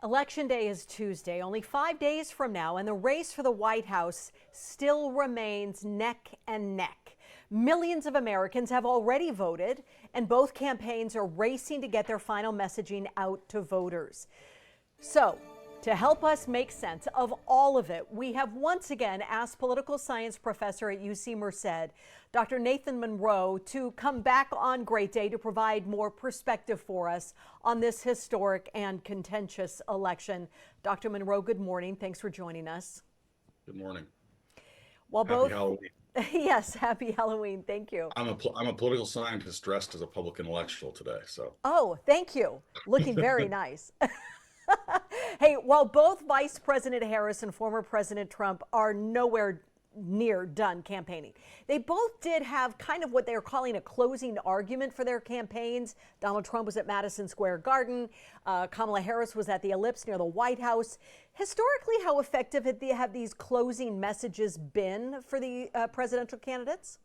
Election Day is Tuesday, only 5 days from now, and the race for the White House still remains neck and neck. Millions of Americans have already voted, and both campaigns are racing to get their final messaging out to voters. So, to help us make sense of all of it, we have once again asked political science professor at UC Merced, Dr. Nathan Monroe, to come back on Great Day to provide more perspective for us on this historic and contentious election. Dr. Monroe, good morning. Thanks for joining us. Good morning. Well, Happy both. Halloween. Yes, happy Halloween. Thank you. I'm a political scientist dressed as a public intellectual today. So, Oh, thank you. Looking very nice. Hey, while both Vice President Harris and former President Trump are nowhere near done campaigning, they both did have kind of what they're calling a closing argument for their campaigns. Donald Trump was at Madison Square Garden. Kamala Harris was at the Ellipse near the White House. Historically, how effective have these closing messages been for the presidential candidates?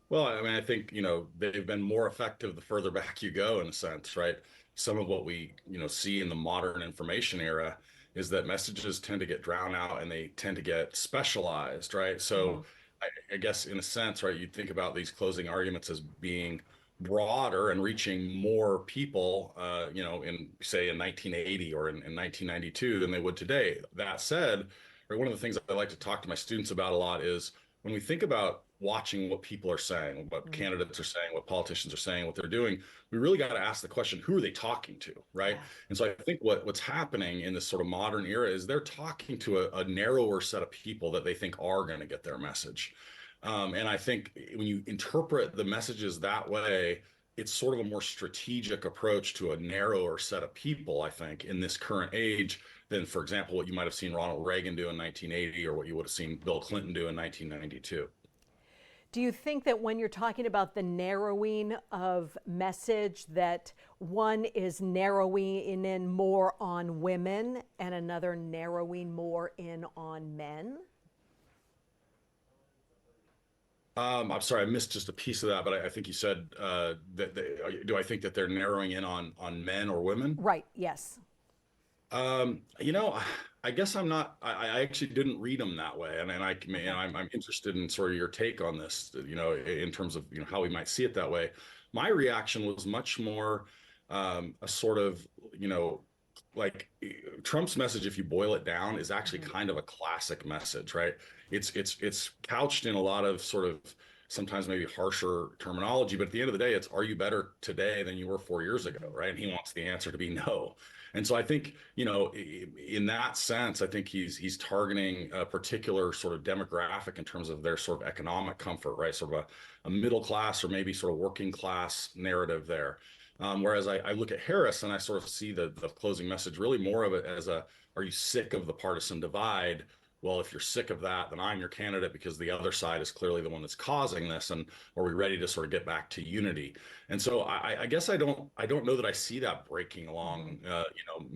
well, I mean, I think, they've been more effective the further back you go, in a sense, right? Some of what we, see in the modern information era is that messages tend to get drowned out and they tend to get specialized, right? So I guess in a sense, right, you'd think about these closing arguments as being broader and reaching more people, in say in 1980 or in 1992 than they would today. That said, right, one of the things I like to talk to my students about a lot is when we think about watching what people are saying, what candidates are saying, what politicians are saying, what they're doing, we really got to ask the question, who are they talking to, right? Yeah. And so I think what's happening in this sort of modern era is they're talking to a narrower set of people that they think are going to get their message. And I think when you interpret the messages that way, it's sort of a more strategic approach to a narrower set of people, I think, in this current age than, for example, what you might have seen Ronald Reagan do in 1980 or what you would have seen Bill Clinton do in 1992. Do you think that when you're talking about the narrowing of message, that one is narrowing in more on women and another narrowing more in on men? I'm sorry, I missed just a piece of that, but I think you said do I think that they're narrowing in on men or women? Right, yes. You know, I guess I'm not. I actually didn't read them that way, and Okay. I'm interested in sort of your take on this. In terms of how we might see it that way. My reaction was much more a sort of like Trump's message, if you boil it down, is actually Mhm. kind of a classic message, right? It's couched in a lot of sort of sometimes maybe harsher terminology, but at the end of the day, it's are you better today than you were 4 years ago, Mhm. right? And he wants the answer to be no. And so I think, in that sense, I think he's targeting a particular sort of demographic in terms of their sort of economic comfort, right? Sort of a middle class or maybe sort of working class narrative there. Whereas I look at Harris and I sort of see the closing message really more of it as are you sick of the partisan divide? Well, if you're sick of that, then I'm your candidate because the other side is clearly the one that's causing this. And are we ready to sort of get back to unity? And so I guess I don't know that I see that breaking Mhm. along.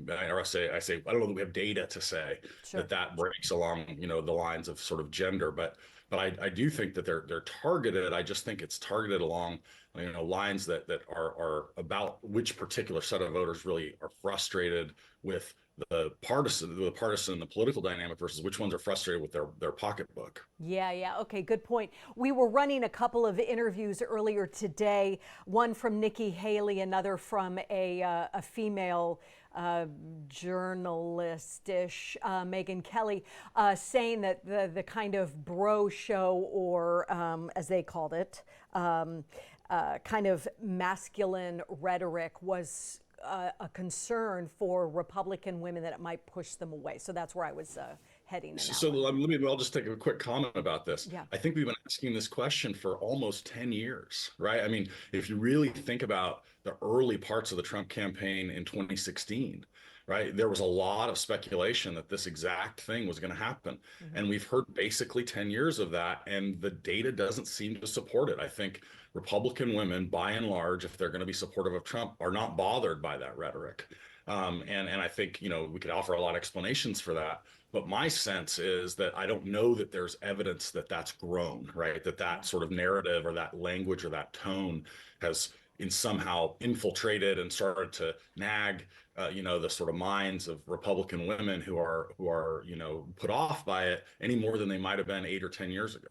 Or I say I don't know that we have data to say that Sure. that breaks along the lines of sort of gender, but I do think that they're targeted. I just think it's targeted along lines that are about which particular set of voters really are frustrated with the political dynamic versus which ones are frustrated with their pocketbook. Yeah, yeah. Okay, good point. We were running a couple of interviews earlier today, one from Nikki Haley, another from a female journalist-ish, Megan Kelly, saying that the kind of bro show, or as they called it, kind of masculine rhetoric was a concern for Republican women, that it might push them away. So that's where I was heading in that So one. I'll just take a quick comment about this. Yeah. I think we've been asking this question for almost 10 years, right? I mean, if you really think about the early parts of the Trump campaign in 2016, right, there was a lot of speculation that this exact thing was going to happen. Hmm. And we've heard basically 10 years of that, and the data doesn't seem to support it. I think Republican women, by and large, if they're going to be supportive of Trump, are not bothered by that rhetoric. And I think, we could offer a lot of explanations for that. But my sense is that I don't know that there's evidence that that's grown, right? That Yeah. sort of narrative or that language or that tone has somehow infiltrated and started to nag, the sort of minds of Republican women who are put off by it any more than they might have been 8 or 10 years ago.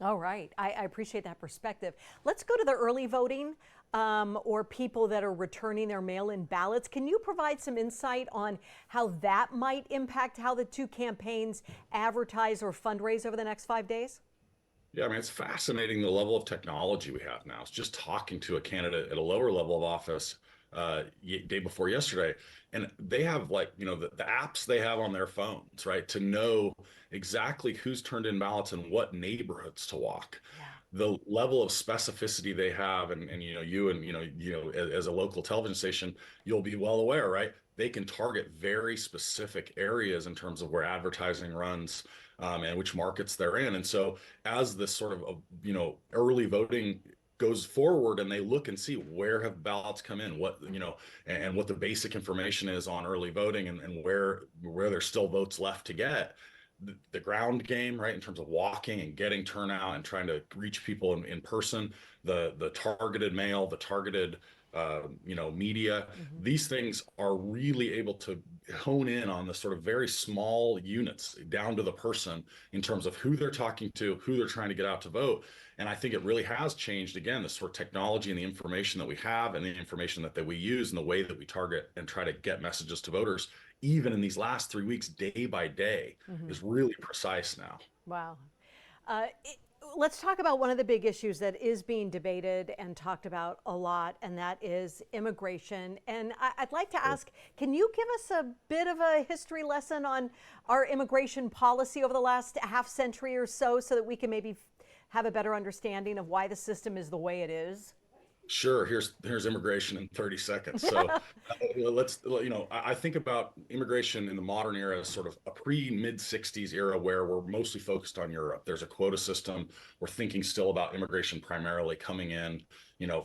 All right. I appreciate that perspective. Let's go to the early voting or people that are returning their mail in ballots. Can you provide some insight on how that might impact how the two campaigns advertise or fundraise over the next 5 days? Yeah, I mean, it's fascinating the level of technology we have now. It's just talking to a candidate at a lower level of office day before yesterday, and they have, like, the apps they have on their phones, right, to know exactly who's turned in ballots and what neighborhoods to walk. Yeah. The level of specificity they have, and you as a local television station, you'll be well aware, right? They can target very specific areas in terms of where advertising runs, and which markets they're in. And so as this sort of early voting goes forward, and they look and see where have ballots come in, and what the basic information is on early voting, and where there's still votes left to get, the ground game, right, in terms of walking and getting turnout and trying to reach people in person, the targeted mail, the targeted media, Mm-hmm. these things are really able to hone in on the sort of very small units down to the person in terms of who they're talking to, who they're trying to get out to vote. And I think it really has changed, again, the sort of technology and the information that we have and the information that we use and the way that we target and try to get messages to voters, even in these last 3 weeks, day by day, Mm-hmm. is really precise now. Wow. Uh, it, let's talk about one of the big issues that is being debated and talked about a lot, and that is immigration. And I'd like to ask, can you give us a bit of a history lesson on our immigration policy over the last half century or so that we can maybe have a better understanding of why the system is the way it is? Sure. Here's immigration in 30 seconds. So I think about immigration in the modern era as sort of a pre-mid 60s era where we're mostly focused on Europe. There's a quota system. We're thinking still about immigration primarily coming in,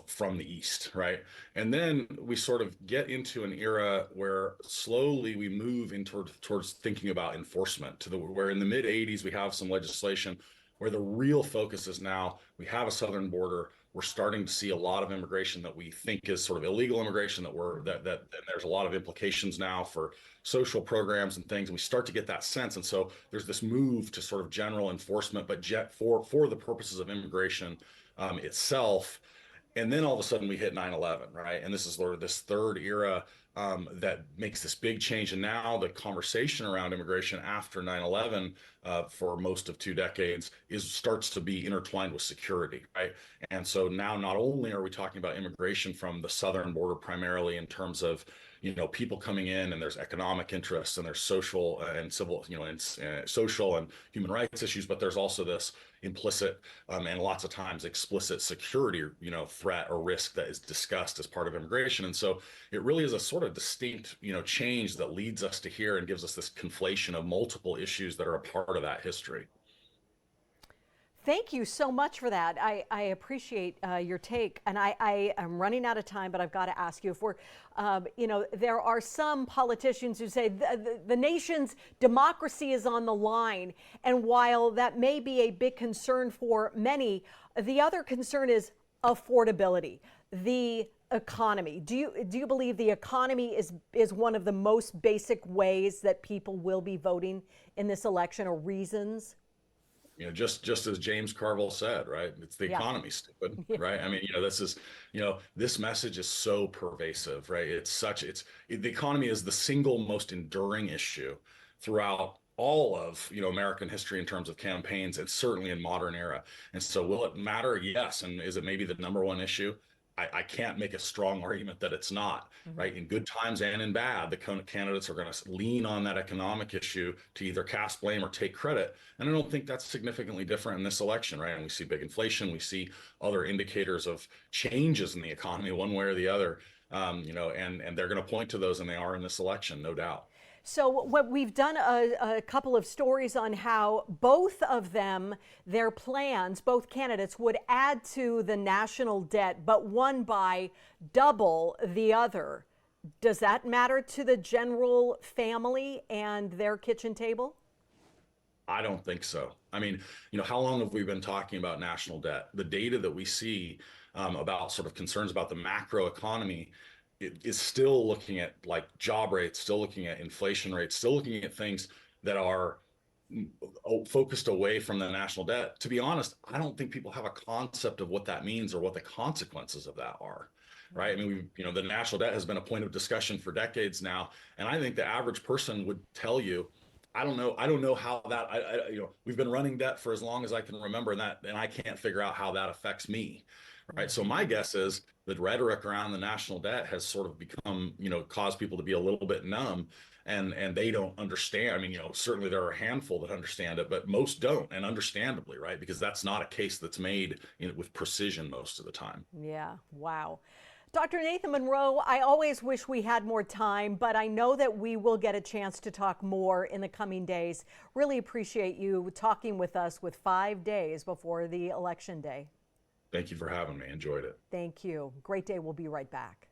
from the East, right? And then we sort of get into an era where slowly we move in towards thinking about enforcement where in the mid 80s we have some legislation where the real focus is now we have a southern border. We're starting to see a lot of immigration that we think is sort of illegal immigration and there's a lot of implications now for social programs and things. And we start to get that sense. And so there's this move to sort of general enforcement, but for the purposes of immigration itself. And then all of a sudden we hit 9/11, right? And this is sort of this third era that makes this big change. And now the conversation around immigration after 9/11, for most of 2 decades, starts to be intertwined with security, right? And so now not only are we talking about immigration from the southern border primarily in terms of people coming in, and there's economic interests and there's social and civil, and social and human rights issues, but there's also this implicit and lots of times explicit security, threat or risk that is discussed as part of immigration. And so it really is a sort of distinct, change that leads us to here and gives us this conflation of multiple issues that are a part of that history. Thank you so much for that. I appreciate your take. And I am running out of time, but I've got to ask you if there are some politicians who say the nation's democracy is on the line. And while that may be a big concern for many, the other concern is affordability, the economy. Do you believe the economy is one of the most basic ways that people will be voting in this election, or reasons? Just as James Carville said, right? It's the Yeah. economy, stupid, Yeah. right? I mean, this message is so pervasive, right? The economy is the single most enduring issue throughout all of, American history in terms of campaigns, and certainly in modern era. And so will it matter? Yes. And is it maybe the number one issue? I can't make a strong argument that it's not, Mhm. right? In good times and in bad, the candidates are going to lean on that economic issue to either cast blame or take credit. And I don't think that's significantly different in this election, right? And we see big inflation, we see other indicators of changes in the economy one way or the other, and they're going to point to those, and they are in this election, no doubt. So what we've done a couple of stories on how both of them, their plans, both candidates would add to the national debt, but one by double the other. Does that matter to the general family and their kitchen table? I don't think so. I mean, how long have we been talking about national debt? The data that we see about sort of concerns about the macro economy, is still looking at like job rates, still looking at inflation rates, still looking at things that are focused away from the national debt. To be honest, I don't think people have a concept of what that means or what the consequences of that are. Right. I mean, the national debt has been a point of discussion for decades now. And I think the average person would tell you, I don't know how that, we've been running debt for as long as I can remember, and I can't figure out how that affects me. Right. So my guess is the rhetoric around the national debt has sort of become, caused people to be a little bit numb, and they don't understand. I mean, certainly there are a handful that understand it, but most don't, and understandably, right? Because that's not a case that's made with precision most of the time. Yeah, wow. Dr. Nathan Monroe, I always wish we had more time, but I know that we will get a chance to talk more in the coming days. Really appreciate you talking with us with 5 days before the election day. Thank you for having me. Enjoyed it. Thank you. Great day. We'll be right back.